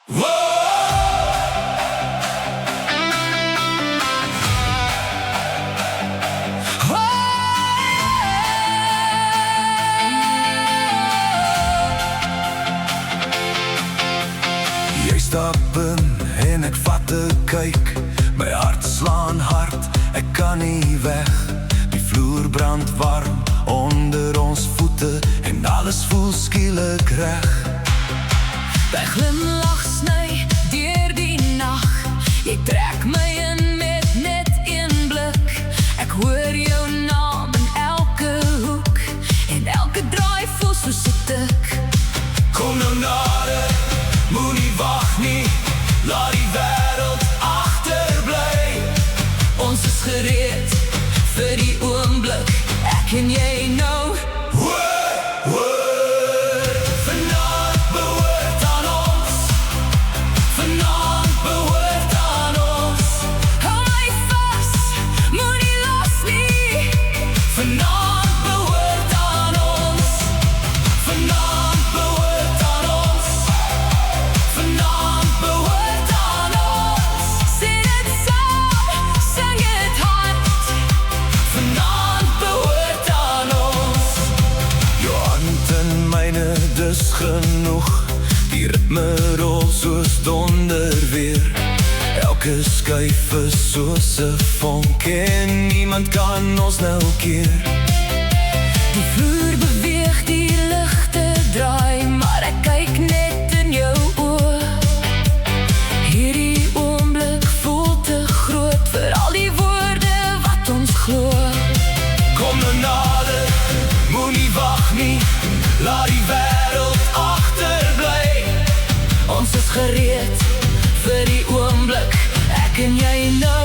Jy stap in en ek vat 'n kyk. My hart slaan hard, ek kan nie weg. Die vloer brand warm onder ons voete en alles voel skielik reg. By glimlach sny deur die nag. Jy trek my in met net een blik. Ek hoor jou naam in elke hoek en elke draai voel soos 'n tik. Kom nou nader, moenie wag nie. Laat die wêreld agterbly. Ons is gereed vir die oomblik, ek en jy nou. Vanaand behoort aan ons. Vanaand behoort aan ons. Hou my vas, moenie los nie. Vanaand behoort aan ons. Vanaand behoort aan ons. Vanaand behoort aan ons. Sing dit saam, sing dit hard. Vanaand behoort aan ons. Jou hand in myne, dis genoeg. Die ritme rol soos donder weer. Elke skuif is soos 'n vonk en niemand kan ons nou keer. Die vloer beweeg, die ligte draai, maar ek kyk net in jou oë. Hierdie oomblik voel te groot vir al die woorde wat ons glo. Kom nou nader, moenie wag nie. Laat die wêreld agterbly. Ons is gereed vir die oomblik, ek en jy nou.